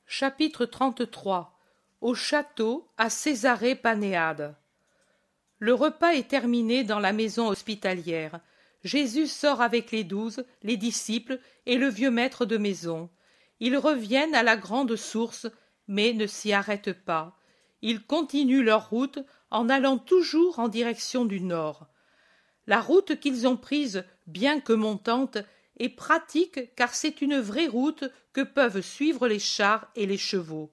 Chapitre 33. Au château à Césarée-Panéade. Le repas est terminé dans la maison hospitalière. Jésus sort avec les 12, les disciples et le vieux maître de maison. Ils reviennent à la grande source, mais ne s'y arrêtent pas. Ils continuent leur route en allant toujours en direction du nord. La route qu'ils ont prise, bien que montante, est pratique car c'est une vraie route que peuvent suivre les chars et les chevaux.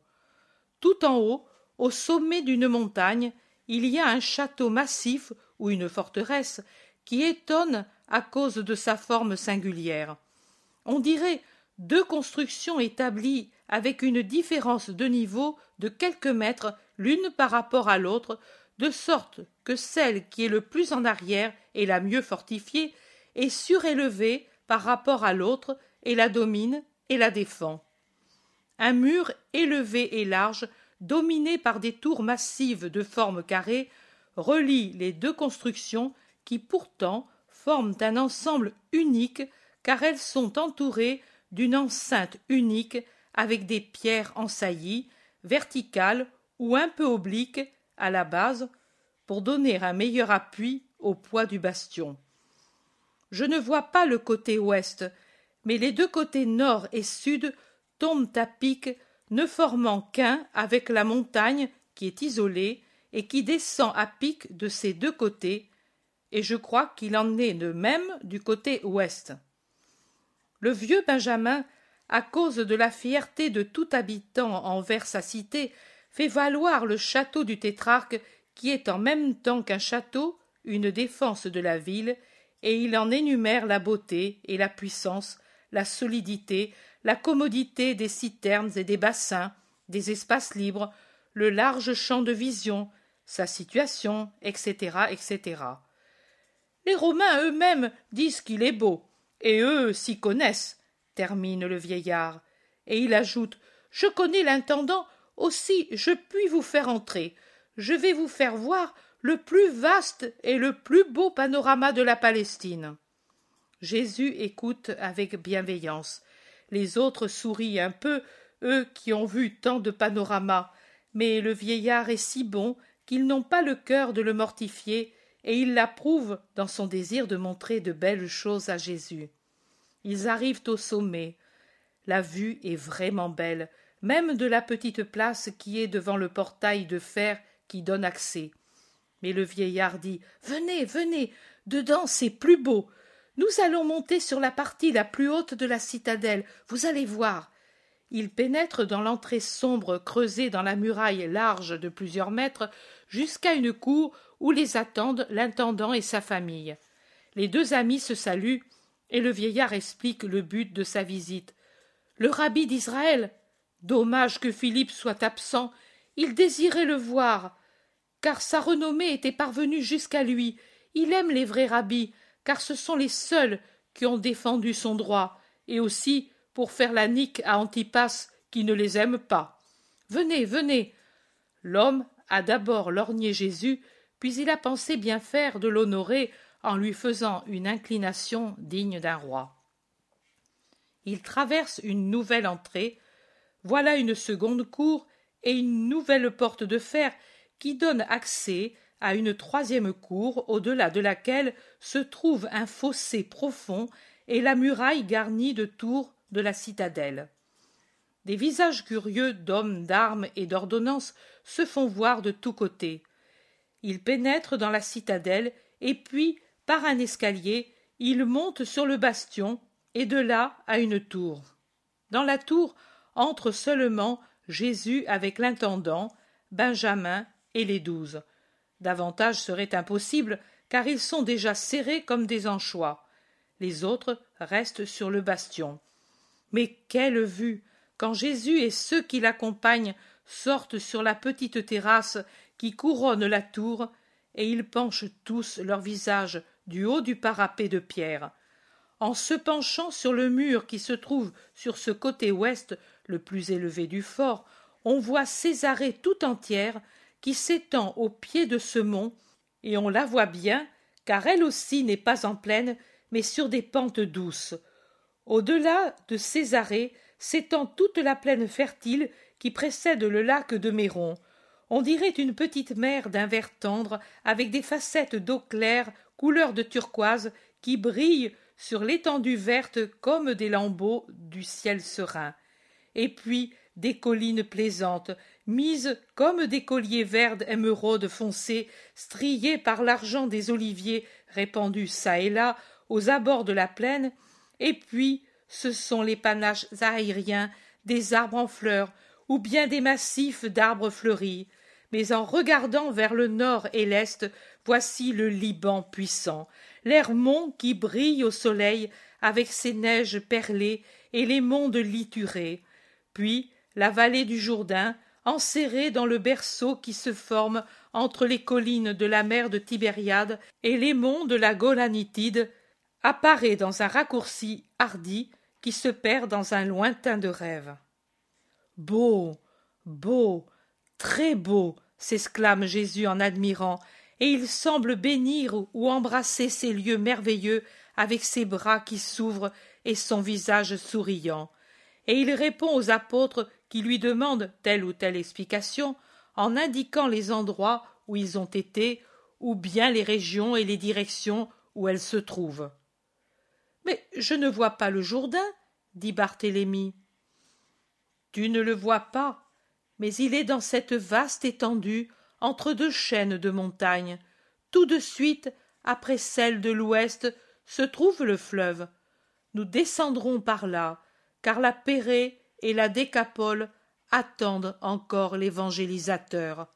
Tout en haut, au sommet d'une montagne, il y a un château massif ou une forteresse qui étonne à cause de sa forme singulière. On dirait deux constructions établies avec une différence de niveau de quelques mètres l'une par rapport à l'autre, de sorte que celle qui est le plus en arrière et la mieux fortifiée est surélevée par rapport à l'autre et la domine et la défend. Un mur élevé et large, dominé par des tours massives de forme carrée, relie les deux constructions qui pourtant forment un ensemble unique car elles sont entourées d'une enceinte unique avec des pierres ensaillies, verticales ou un peu obliques à la base pour donner un meilleur appui au poids du bastion. Je ne vois pas le côté ouest, mais les deux côtés nord et sud tombent à pic, ne formant qu'un avec la montagne qui est isolée et qui descend à pic de ces deux côtés, et je crois qu'il en est de même du côté ouest. Le vieux Benjamin, à cause de la fierté de tout habitant envers sa cité, fait valoir le château du tétrarque qui est en même temps qu'un château, une défense de la ville, et il en énumère la beauté et la puissance, la solidité, la commodité des citernes et des bassins, des espaces libres, le large champ de vision, sa situation, etc., etc. Les Romains eux-mêmes disent qu'il est beau, et eux s'y connaissent, termine le vieillard, et il ajoute « Je connais l'intendant, aussi je puis vous faire entrer. Je vais vous faire voir le plus vaste et le plus beau panorama de la Palestine. » Jésus écoute avec bienveillance. Les autres sourient un peu, eux qui ont vu tant de panoramas, mais le vieillard est si bon qu'ils n'ont pas le cœur de le mortifier, et ils l'approuvent dans son désir de montrer de belles choses à Jésus. Ils arrivent au sommet. La vue est vraiment belle, même de la petite place qui est devant le portail de fer qui donne accès. Mais le vieillard dit « Venez, venez, dedans c'est plus beau. Nous allons monter sur la partie la plus haute de la citadelle, vous allez voir. » Il pénètre dans l'entrée sombre creusée dans la muraille large de plusieurs mètres jusqu'à une cour où les attendent l'intendant et sa famille. Les deux amis se saluent et le vieillard explique le but de sa visite. Le rabbi d'Israël, dommage que Philippe soit absent, il désirait le voir, car sa renommée était parvenue jusqu'à lui. Il aime les vrais rabbis, car ce sont les seuls qui ont défendu son droit, et aussi pour faire la nique à Antipas qui ne les aime pas. Venez, venez. L'homme a d'abord lorgné Jésus, puis il a pensé bien faire de l'honorer en lui faisant une inclination digne d'un roi. Il traverse une nouvelle entrée, voilà une seconde cour et une nouvelle porte de fer qui donne accès à une troisième cour au-delà de laquelle se trouve un fossé profond et la muraille garnie de tours de la citadelle. Des visages curieux d'hommes d'armes et d'ordonnances se font voir de tous côtés. Ils pénètrent dans la citadelle et puis, par un escalier, ils montent sur le bastion et de là à une tour. Dans la tour entre seulement Jésus avec l'intendant, Benjamin et les 12. Davantage serait impossible, car ils sont déjà serrés comme des anchois. Les autres restent sur le bastion. Mais quelle vue! Quand Jésus et ceux qui l'accompagnent sortent sur la petite terrasse qui couronne la tour, et ils penchent tous leur visage du haut du parapet de pierre. En se penchant sur le mur qui se trouve sur ce côté ouest, le plus élevé du fort, on voit Césarée tout entière qui s'étend au pied de ce mont, et on la voit bien, car elle aussi n'est pas en plaine, mais sur des pentes douces. Au-delà de Césarée s'étend toute la plaine fertile qui précède le lac de Méron. On dirait une petite mer d'un vert tendre, avec des facettes d'eau claire, couleur de turquoise, qui brillent sur l'étendue verte comme des lambeaux du ciel serein. Et puis des collines plaisantes, mises comme des colliers verts émeraude foncé, striés par l'argent des oliviers répandus çà et là aux abords de la plaine, et puis ce sont les panaches aériens des arbres en fleurs, ou bien des massifs d'arbres fleuris. Mais en regardant vers le nord et l'est, voici le Liban puissant, l'Hermon qui brille au soleil avec ses neiges perlées et les monts liturés, puis la vallée du Jourdain, enserrée dans le berceau qui se forme entre les collines de la mer de Tibériade et les monts de la Golanitide, apparaît dans un raccourci hardi qui se perd dans un lointain de rêve. Beau, beau, très beau, s'exclame Jésus en admirant, et il semble bénir ou embrasser ces lieux merveilleux avec ses bras qui s'ouvrent et son visage souriant. Et il répond aux apôtres qui lui demandent telle ou telle explication en indiquant les endroits où ils ont été ou bien les régions et les directions où elles se trouvent. « Mais je ne vois pas le Jourdain, dit Barthélemy. « Tu ne le vois pas, mais il est dans cette vaste étendue entre deux chaînes de montagnes. Tout de suite, après celle de l'ouest, se trouve le fleuve. Nous descendrons par là, car la Pérée et la Décapole attendent encore l'évangélisateur.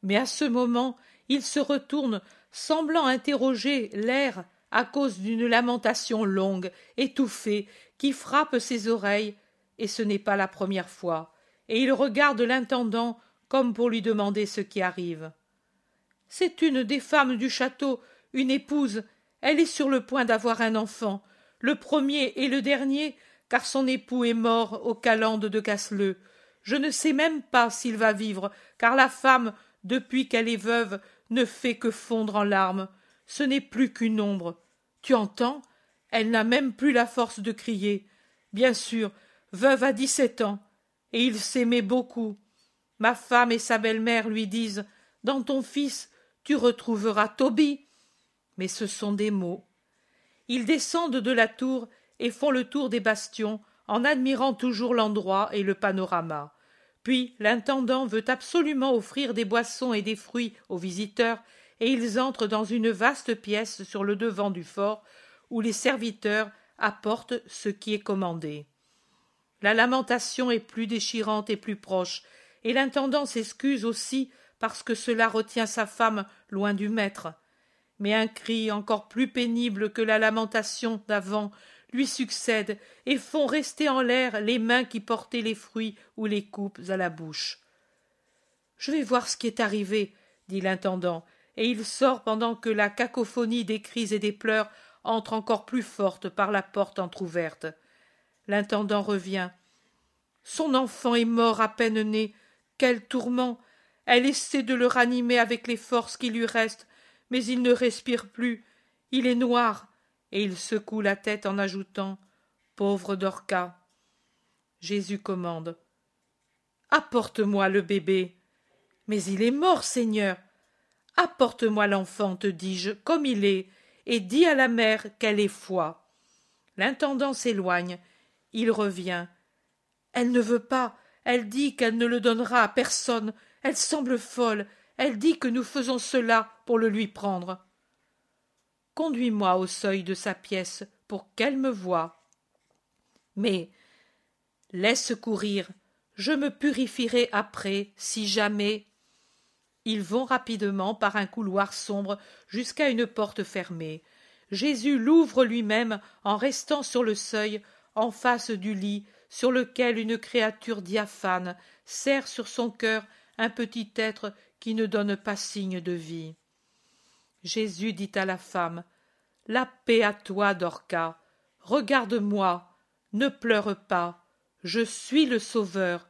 Mais à ce moment, il se retourne, semblant interroger l'air à cause d'une lamentation longue, étouffée, qui frappe ses oreilles, et ce n'est pas la première fois, et il regarde l'intendant comme pour lui demander ce qui arrive. « C'est une des femmes du château, une épouse, elle est sur le point d'avoir un enfant, le premier et le dernier, car son époux est mort aux calendes de Casseleu. Je ne sais même pas s'il va vivre, car la femme, depuis qu'elle est veuve, ne fait que fondre en larmes. Ce n'est plus qu'une ombre. Tu entends? Elle n'a même plus la force de crier. Bien sûr, veuve à 17 ans, et il s'aimait beaucoup. Ma femme et sa belle-mère lui disent « Dans ton fils, tu retrouveras Tobie ». Mais ce sont des mots. Ils descendent de la tour et font le tour des bastions, en admirant toujours l'endroit et le panorama. Puis l'intendant veut absolument offrir des boissons et des fruits aux visiteurs, et ils entrent dans une vaste pièce sur le devant du fort, où les serviteurs apportent ce qui est commandé. La lamentation est plus déchirante et plus proche, et l'intendant s'excuse aussi parce que cela retient sa femme loin du maître. Mais un cri encore plus pénible que la lamentation d'avant lui succède et font rester en l'air les mains qui portaient les fruits ou les coupes à la bouche. « Je vais voir ce qui est arrivé, » dit l'intendant, et il sort pendant que la cacophonie des cris et des pleurs entre encore plus forte par la porte entr'ouverte. L'intendant revient. « Son enfant est mort à peine né. Quel tourment! Elle essaie de le ranimer avec les forces qui lui restent, mais il ne respire plus. Il est noir. » Et il secoue la tête en ajoutant « Pauvre Dorcas !» Jésus commande « Apporte-moi le bébé. »« Mais il est mort, Seigneur. »« Apporte-moi l'enfant, te dis-je, comme il est, et dis à la mère qu'elle ait foi. » L'intendant s'éloigne. Il revient. « Elle ne veut pas. Elle dit qu'elle ne le donnera à personne. Elle semble folle. Elle dit que nous faisons cela pour le lui prendre. » Conduis-moi au seuil de sa pièce pour qu'elle me voie. Mais laisse courir, je me purifierai après, si jamais. Ils vont rapidement par un couloir sombre jusqu'à une porte fermée. Jésus l'ouvre lui-même en restant sur le seuil, en face du lit, sur lequel une créature diaphane serre sur son cœur un petit être qui ne donne pas signe de vie. Jésus dit à la femme « La paix à toi, Dorcas. Regarde-moi, ne pleure pas. Je suis le Sauveur.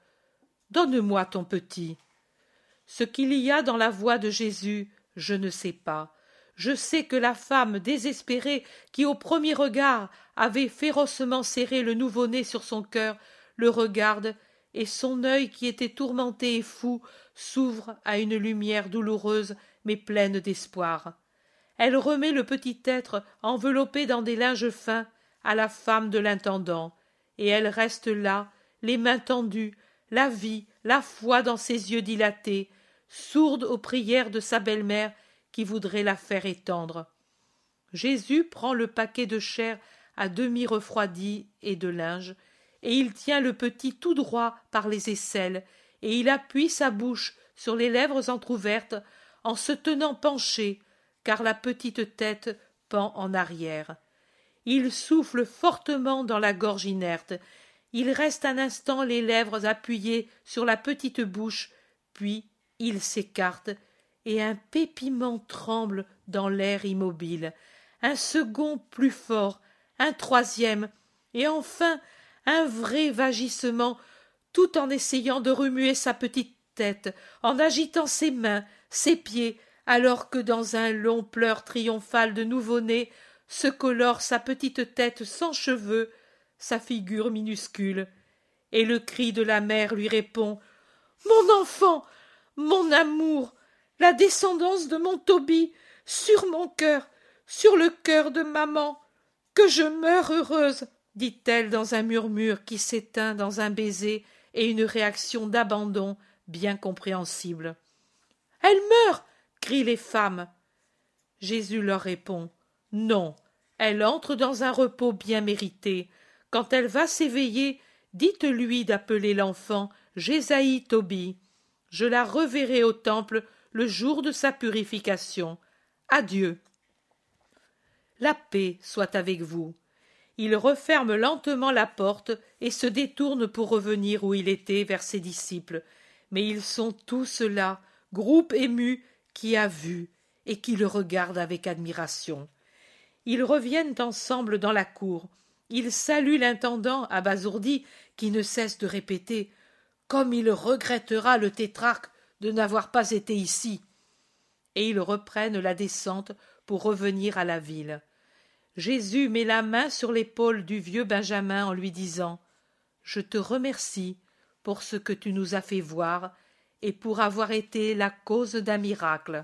Donne-moi ton petit. » Ce qu'il y a dans la voix de Jésus, je ne sais pas. Je sais que la femme désespérée, qui au premier regard avait férocement serré le nouveau-né sur son cœur, le regarde, et son œil qui était tourmenté et fou s'ouvre à une lumière douloureuse mais pleine d'espoir. Elle remet le petit être enveloppé dans des linges fins à la femme de l'intendant, et elle reste là, les mains tendues, la vie, la foi dans ses yeux dilatés, sourde aux prières de sa belle-mère qui voudrait la faire étendre. Jésus prend le paquet de chair à demi refroidi et de linge, et il tient le petit tout droit par les aisselles, et il appuie sa bouche sur les lèvres entr'ouvertes en se tenant penché, car la petite tête pend en arrière. Il souffle fortement dans la gorge inerte. Il reste un instant les lèvres appuyées sur la petite bouche, puis il s'écarte, et un pépiment tremble dans l'air immobile. Un second plus fort, un troisième, et enfin un vrai vagissement, tout en essayant de remuer sa petite tête, en agitant ses mains, ses pieds, alors que dans un long pleur triomphal de nouveau-né se colore sa petite tête sans cheveux, sa figure minuscule, et le cri de la mère lui répond « Mon enfant, mon amour, la descendance de mon Tobie, sur mon cœur, sur le cœur de maman, que je meure heureuse !» dit-elle dans un murmure qui s'éteint dans un baiser et une réaction d'abandon bien compréhensible. « Elle meurt !» crient les femmes. Jésus leur répond « Non, elle entre dans un repos bien mérité. Quand elle va s'éveiller, dites-lui d'appeler l'enfant Jésaïe Tobie. Je la reverrai au temple le jour de sa purification. Adieu. La paix soit avec vous. » Il referme lentement la porte et se détourne pour revenir où il était vers ses disciples. Mais ils sont tous là, groupe ému, qui a vu et qui le regarde avec admiration. Ils reviennent ensemble dans la cour. Ils saluent l'intendant abasourdi qui ne cesse de répéter « Comme il regrettera le tétrarque de n'avoir pas été ici !» Et ils reprennent la descente pour revenir à la ville. Jésus met la main sur l'épaule du vieux Benjamin en lui disant « Je te remercie pour ce que tu nous as fait voir et pour avoir été la cause d'un miracle. »